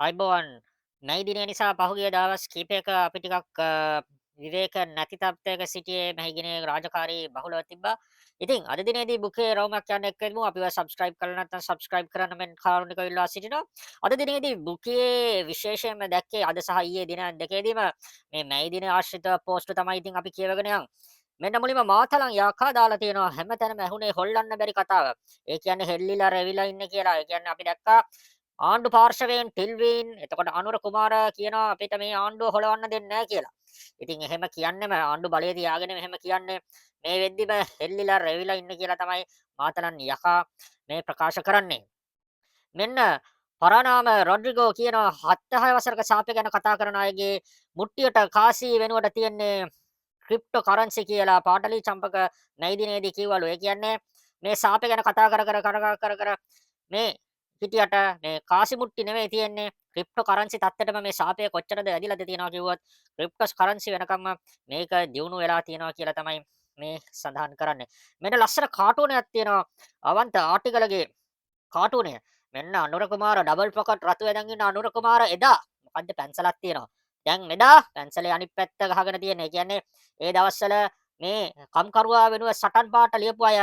අයිබෝවන් මැයි දිනය නිසා පහුගිය දවස් කීපයක අපි ටිකක් විවේක නැති තත්ත්වයක සිටියේ මැහිගිනේ රාජකාරී බහුලව තිබ්බා. ඉතින් අද දිනේදී බුකේ රවුමක් යන්න එක්කෙමු. අපිව සබ්ස්ක්‍රයිබ් කරලා නැත්නම් සබ්ස්ක්‍රයිබ් කරන්න මෙන් කාරුණිකව ඉල්ලා සිටිනවා. අද දිනේදී බුකේ විශේෂයෙන්ම දැක්කේ අද සහ ඊයේ දින දෙකේදීම මේ මැයි දින ආශ්‍රිත පෝස්ට් තමයි ඉතින් අපි කියවගෙන යන්. මෙන්න මුලින්ම මාතලන් යකා දාලා තියෙනවා හැමතැනම ඇහුනේ හොල්ලන්න බැරි කතාව. ඒ කියන්නේ හෙල්ලිලා රැවිලා ඉන්නේ කියලා. ඒ කියන්නේ අපි දැක්කා ආණ්ඩු පාර්ශවයෙන් ටිල්වින් එතකොට අනුර කුමාර කියනවා අපිට මේ ආණ්ඩුව හොලවන්න දෙන්නේ නැහැ කියලා. ඉතින් එහෙම කියන්නෙම ආණ්ඩු බලය තියාගෙන එහෙම කියන්නේ මේ වෙද්දිම හෙල්ලිලා රැවිලා ඉන්න කියලා තමයි මාතලන් යකා මේ ප්‍රකාශ කරන්නේ. මෙන්න පරානාම රොඩ්රිගෝ කියනවා 76 වසරක සාපය ගැන කතා කරන අයගේ මුට්ටියට කාසි වෙනුවට තියෙන්නේ ක්‍රිප්ටෝ කරන්සි කියලා පාටලි චම්පක නැයි දිනේදී කිව්වලු. ඒ කියන්නේ මේ සාපය ගැන කතා කර මේ හිටියට මේ කාසි මුට්ටි නෙමෙයි තියෙන්නේ ක්‍රිප්ටෝ කරන්සි තත්ත්වෙටම මේ සාපය කොච්චරද ඇදිලාද තියෙනවා කිව්වොත් ක්‍රිප්ටෝ කරන්සි වෙනකම්ම මේක දියුණු වෙලා තියෙනවා කියලා තමයි මේ සඳහන් කරන්නේ. මෙන්න ලස්සන කාටුනයක් තියෙනවා අවන්ත ආටිගලගේ කාටුනය. මෙන්න අනුර කුමාර ඩබල් පොකට් රතු ඇඳන් ඉන්න අනුර කුමාර එදා මොකද්ද පැන්සලක් තියෙනවා. දැන් එදා පැන්සලේ අනිත් පැත්ත ගහගෙන තියෙන. ඒ කියන්නේ ඒ දවස්වල මේ කම්කරුවා වෙනුව සටන් පාට ලියපු අය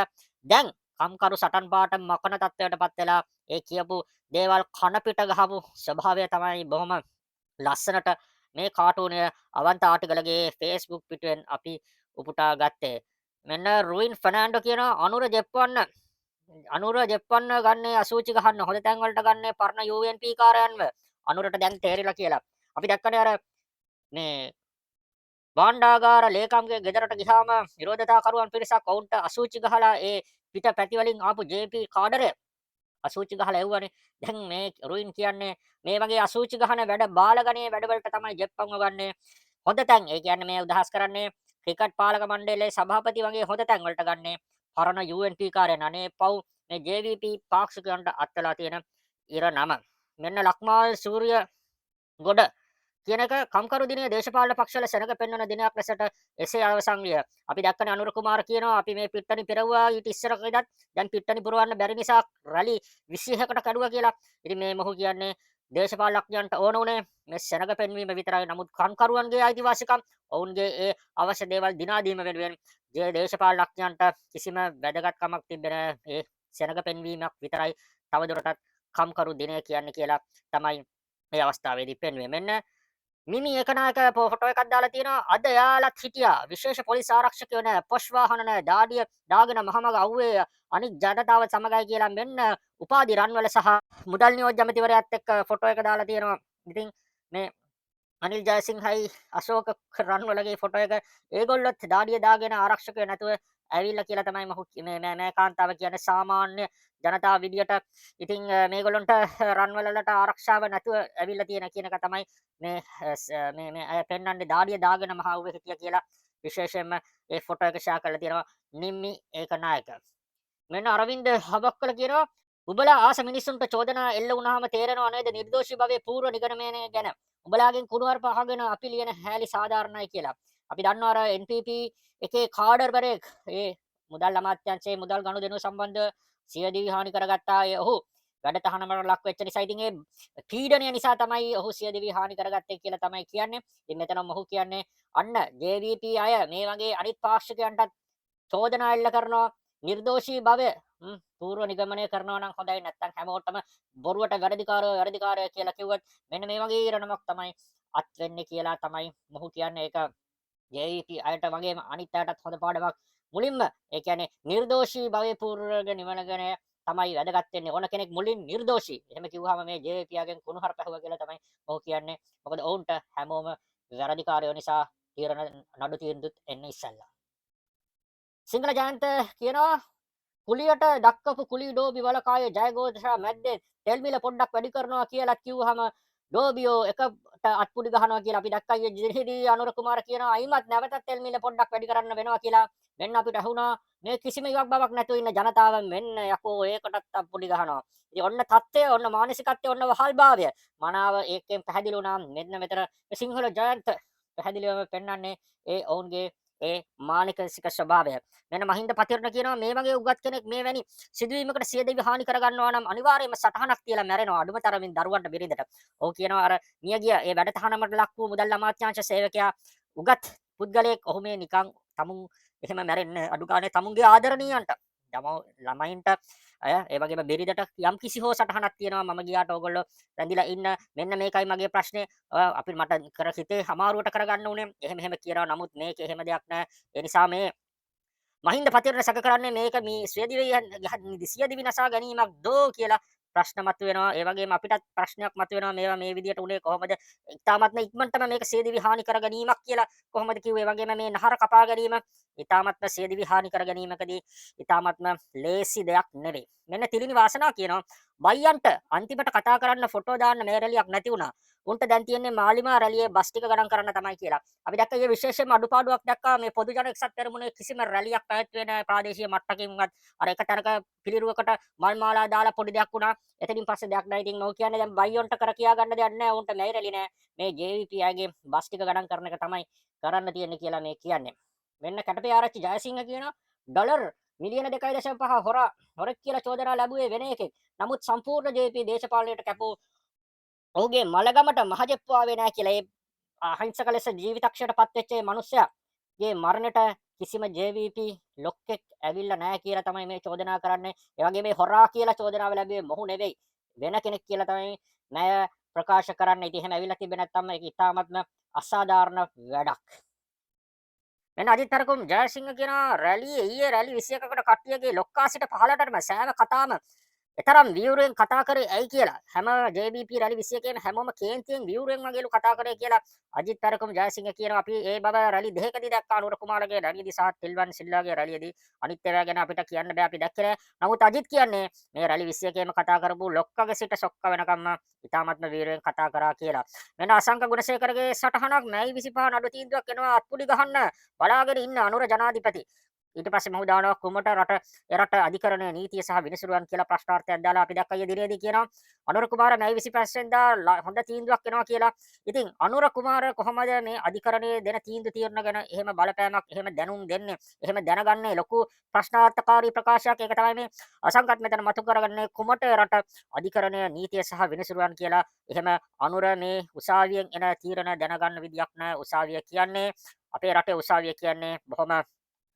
දැන් කම්කරු සටන් පාට මකන තත්ත්වයටපත් වෙලා ඒ කියපු දේවල් කන පිට ගහපු ස්වභාවය තමයි බොහොම ලස්සනට මේ කාටුනය අවන්ත ආටිගලගේ Facebook පිටුවෙන් අපි උපුටා ගත්තේ. මෙන්න රුයින් ෆර්නෑන්ඩෝ කියන අනුර ජෙප්පන්න ගන්නේ අසූචි ගහන්න හොඳ තැන් වලට ගන්නේ පරණ UNP කාරයන්ව අනුරට දැන් තේරිලා කියලා. අපි දැක්කනේ අර මේ භාණ්ඩාගාර ලේකම්ගේ ගෙදරට ගියාම විරෝධතාකරුවන් පිරිසක් ඔවුන්ට අසූචි ගහලා ඒ පිට පැති වලින් ආපු JP කාඩරය අසූචි ගහලා එව්වනේ. දැන් මේ රුයින් කියන්නේ මේ වගේ අසූචි ගහන වැඩ බාලගණයේ වැඩවලට තමයි ජෙප්පන්ව ගන්නේ. හොඳ තැන්. ඒ කියන්නේ මේ උදහස් කරන්නේ ක්‍රිකට් පාලක මණ්ඩලයේ සභාපති වගේ හොඳ තැන් වලට ගන්නේ. පරණ UNP කාර්යයන් අනේ පව් මේ JVP පාක්ෂිකයන්ට අත්වලා තියෙන ඉර නම. මෙන්න ලක්මාල් සූර්ය ගොඩ කියන එක කම්කරු දිනයේ දේශපාලන පක්ෂවල සෙනඟ පෙන්වන දිනයක් ලෙසට එසේ අවසන් විය. අපි දැක්කනේ අනුර කුමාර කියනවා අපි මේ පිට්ටනි පෙරවුවා ඊට ඉස්සර කවදත් දැන් පිට්ටනි පුරවන්න බැරි නිසා රැලි 20කට කැඩුවා කියලා. ඉතින් මේ මොහු කියන්නේ දේශපාලනඥයන්ට ඕන උනේ මේ සෙනඟ පෙන්වීම විතරයි. නමුත් කම්කරුවන්ගේ අයිතිවාසිකම් ඔවුන්ගේ ඒ අවශ්‍ය දේවල් දිනා දීම වෙනුවෙන් දේශපාලනඥයන්ට කිසිම වැදගත්කමක් තිබෙන්නේ නැහැ. ඒ සෙනඟ පෙන්වීමක් විතරයි තවදුරටත් කම්කරු දිනය කියන්නේ කියලා තමයි මේ අවස්ථාවේදී පෙන්වන්නේ. මෙන්න මිමි ඒකනායක ෆොටෝ එකක් දාලා තියෙනවා. අද යාලත් හිටියා. විශේෂ පොලිස් ආරක්ෂකයෝ නැහැ. පොෂ් වාහන නැහැ. දාඩිය දාගෙන මහමග අවුවේ අනික් ජනතාව සමගයි කියලා මෙන්න උපාධි රන්වල සහ මුදල් නියෝජ්‍ය ඇමතිවරයාත් එක්ක ෆොටෝ එක දාලා තියෙනවා. ඉතින් මේ අනිල් ජයසිංහයි අශෝක රන්වලගේ ෆොටෝ එක ඒගොල්ලොත් දාඩිය දාගෙන ආරක්ෂකයෝ නැතුව ඇවිල්ලා කියලා තමයි මහු මේ කාන්තාව කියන්නේ සාමාන්‍ය ජනතාව විදියට. ඉතින් මේගොල්ලොන්ට රන්වලට ආරක්ෂාව නැතුව ඇවිල්ලා තියෙන කියන එක තමයි මේ අය පෙන්වන්නේ දාඩිය දාගෙන මහ උවේ හිටියා කියලා විශේෂයෙන්ම ඒ ෆොටෝ එක ෂෙයා කරලා තියෙනවා නිම්මි ඒකනායක. මෙන්න අරවින්ද හබක්කල කියනවා උඹලා ආස මිනිස්සුන්ට චෝදනා එල්ල වුණාම තේරෙනව නේද නිර්දෝෂී භවයේ පූර්ව නිගමනය ගැන. උඹලාගෙන් කුණුවarp අහගෙන අපි ලියන හැලි සාධාරණයි කියලා. අපි දන්නවා අර NPP එකේ කාඩර්වරයෙක් ඒ මුදල් අමාත්‍යාංශයේ මුදල් ගනුදෙනුව සම්බන්ධ සියදිවි හානි කරගත්තා. ඔහු වැඩ තහනමකට ලක් වෙච්ච නිසා ඉතින් ඒ පීඩනය නිසා තමයි ඔහු සියදිවි හානි කරගත්තේ කියලා තමයි කියන්නේ. ඉතින් මෙතන මොහු කියන්නේ අන්න JVP අය මේ වගේ අනිත් පාක්ෂිකයන්ටත් චෝදනා එල්ල කරනවා නිර්දෝෂී භවය පූර්ව නිගමනය කරනවා නම් හොඳයි. නැත්නම් හැමෝටම බොරුවට වැරදිකාරය කියලා කිව්වත් මෙන්න මේ වගේ ඉරණමක් තමයි අත් වෙන්නේ කියලා තමයි මොහු කියන්නේ. ඒක JVP අයට වගේම අනිත් අයටත් හොඳ පාඩමක්. මුලින්ම ඒ කියන්නේ නිර්දෝෂී භවයේ පූර්ව නිගමනය තමයි වැදගත් වෙන්නේ. ඕන කෙනෙක් මුලින් නිර්දෝෂී. එහෙම කිව්වහම මේ JVP යාගෙන් කුණුහරුප ඇහුවා කියලා තමයි මොහු කියන්නේ. මොකද ඔවුන්ට හැමෝම වැරදිකාරයෝ නිසා නඩු තීන්දුවත් එන්න ඉස්සල්ලා. සිංහල ජයන්ත කියනවා කුලියට දක්කපු කුලි ඩෝබි වලකායේ ජයගෝධෂා මැද්දේ තෙල් මිල පොඩ්ඩක් වැඩි කරනවා කියලා කිව්වහම ඩෝබියෝ එකට අත්පුඩි ගහනවා කියලා අපි දැක්කා. ඊයේදී අනුර කුමාර කියනවා අයිමත් නැවතත් තෙල් මිල පොඩ්ඩක් වැඩි කරන්න වෙනවා කියලා. මෙන්න අපිට අහුණා මේ කිසිම ඉවක් බවක් නැතුව ඉන්න ජනතාව මෙන්න යකෝ ඒකටත් අත්පුඩි ගහනවා. ඉතින් ඔන්න தත්ත්වය ඔන්න මානසිකත්වය ඔන්න වහල්භාවය මනාව ඒකෙන් පැහැදිලි වුණා. මෙන්න මෙතන සිංහල ජයන්ත පැහැදිලිවම පෙන්වන්නේ ඒ ඔවුන්ගේ ඒ මානසික ස්වභාවය. මෙන්න මහින්ද පතිරණ කියනවා මේ වගේ උගත් කෙනෙක් මේ වැනි සිදුවීමකට සියදිවි හානි කරගන්නවා නම් අනිවාර්යයෙන්ම සටහනක් තියලා මැරෙනවා අඩුම තරමින් දරුවන්ට බිරිඳට. ඔහු කියනවා අර මිය ගිය ඒ වැඩතහනමට ලක් වූ මුදල් අමාත්‍යාංශ සේවකයා උගත් පුද්ගලයෙක් ඔහු මේ නිකන් තමුන් එහෙම මැරෙන්නේ අඩු ගානේ තමුන්ගේ ආදරණීයන්ට ළමයින්ට ඒ වගේම බිරිඳට යම් කිසි හෝ සටහනක් තියෙනවා මම ගියාට ඕගොල්ලෝ රැඳිලා ඉන්න මෙන්න මේකයි මගේ ප්‍රශ්නේ අපි මට කර හිතේ අමාරුවට කරගන්න උනේ එහෙම එහෙම කියනවා නමුත් මේක එහෙම දෙයක් නෑ ඒ නිසා මේ මහින්ද පතිරණ සැක කරන්නේ මේක මේ සියදිවි නසා ගැනීමක් දෝ කියලා ප්‍රශ්න මතුවෙනවා. ඒ වගේම අපිටත් ප්‍රශ්නයක් මතුවෙනවා. මේවා මේ විදියට උනේ කොහොමද? ඉතාමත්ම ඉක්මනටම මේක සියදිවි හානි කර ගැනීමක් කියලා කොහොමද කිව්වේ? ඒ වගේම මේ නහර කපා ගැනීම ඉතාමත්ම සියදිවි හානි කර ගැනීමකදී ඉතාමත්ම ලේසි දෙයක් නෙවෙයි. මෙන්න තිලිනි වාසනා කියනවා බයියන්ට අන්තිමට කතා කරන්න ෆොටෝ දාන්න මේ රැලියක් නැති වුණා. උන්ට දැන් තියෙන්නේ මාලිමා රැළියේ බස් ටික ගණන් කරන්න තමයි කියලා. අපි දැක්ක මේ විශේෂයෙන්ම අඩුපාඩුවක් දැක්කා මේ පොදු ජන එක්සත් පෙරමුණේ කිසිම රැළියක් පැවැත්වුවේ නැහැ ප්‍රාදේශීය මට්ටමකින්වත්. අර එක තැනක පිළිරුවකට මල් මාලා දාලා පොඩි දෙයක් වුණා. එතනින් පස්සේ දෙයක් නැහැ. ඉතින් ඔව් කියන්නේ දැන් බයියොන්ට කර කියා ගන්න දෙයක් නැහැ. උන්ට මේ රැළි නැහැ. මේ JVP යාගේ බස් ටික ගණන් කරන එක තමයි කරන්න තියෙන්නේ කියලා මේ කියන්නේ. මෙන්න කැටපේ ආරච්චි ජයසිංහ කියනවා ඩොලර් මිලියන 2.5 හොරෙක් කියලා චෝදනා ලැබුවේ වෙන එකෙක්. නමුත් සම්පූර්ණ JVP දේශපාලනයට කැපූ ඔහුගේ මලගමට මහජෙප්පු ආවේ නැහැ කියලා ඒ අහිංසක ලෙස ජීවිතක්ෂයට පත්වෙච්ච මේ මිනිස්සයාගේ මරණයට කිසිම JVP ලොක්කෙක් ඇවිල්ලා නැහැ කියලා තමයි මේ චෝදනා කරන්නේ. ඒ වගේ මේ හොරා කියලා චෝදනාව ලැබුවේ මොහු නෙවෙයි. වෙන කෙනෙක් කියලා තමයි ණය ප්‍රකාශ කරන්නේ. ඉතින් එහෙම ඇවිල්ලා තිබෙ නැත්නම් ඒක ඉතාමත්ම අසාධාරණ වැඩක්. මෙන්න අජිත් හරකුම් ජයසිංහ කියන රැළියේ ඊයේ රැලි 21කට කට්ටියගේ ලොක්කා සිට 15ටම සෑම කතාම එතරම් විවුරෙන් කතා කරේ ඇයි කියලා හැම JBP රැලි 21ේම හැමෝම කේන්තියෙන් විවුරෙන් වගේලු කතා කරේ කියලා අජිත් තරකම් ජයසිංහ කියනවා අපි ඒ බව රැලි දෙකකදී දැක්කා අනුර කුමාරගේ රැලියේදී සහ තිල්වන් සිල්ලාගේ රැලියේදී අනිත් ඒවා ගැන අපිට කියන්න බෑ අපි දැක්කේ නෑ නමුත් අජිත් කියන්නේ මේ රැලි 21ේම කතා කරපු ලොක්කගේ සිට සොක්ක වෙනකම්ම ඉතාමත්ම විවුරෙන් කතා කරා කියලා මෙන්න අසංක ගුණසේකරගේ සටහනක් මැයි 25 නඩු තීන්දුවක් එනවා අත්පුඩි ගහන්න බලාගෙන ඉන්න අනුර ජනාධිපති ඊට පස්සේ මොහු දානවා කුමට රට අධිකරණයේ නීතිය සහ විනිසුරුවන් කියලා ප්‍රශ්නාර්ථයක් දාලා අපි දැක්කා ඊයේ දිනේදී කියනවා අනුර කුමාර මැයි 25 වෙනිදා හොඳ තීන්දුවක් එනවා කියලා. ඉතින් අනුර කුමාර කොහොමද මේ අධිකරණයේ දෙන තීන්දුව ගැන එහෙම බලපෑමක් එහෙම දැනුම් දෙන්නේ? එහෙම දැනගන්නේ ලොකු ප්‍රශ්නාර්ථකාරී ප්‍රකාශයක්. ඒක තමයි මේ අසංකත් මෙතන මතු කරගන්නේ කුමට රට අධිකරණයේ නීතිය සහ විනිසුරුවන් කියලා. එහෙම අනුර මේ උසාවියෙන් එන තීරණ දැනගන්න විදියක් නැහැ. උසාවිය කියන්නේ අපේ රටේ උසාවිය කියන්නේ බොහොම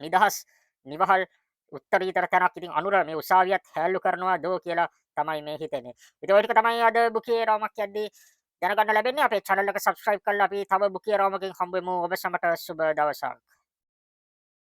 නිදහස් නිවහල් උත්තරීතර තැනක්. ඉතින් අනුර මේ උසාවියත් හැල්ලු කරනවා දෝ කියලා තමයි මේ හිතෙන්නේ. ඉතින් ඔය ටික තමයි අද බුකියේ රාමක් යද්දී දැනගන්න ලැබෙන්නේ. අපේ channel එක subscribe කරලා අපි තව බුකියේ රාමකින් හම්බ වෙමු. ඔබ සමට සුබ දවසක්.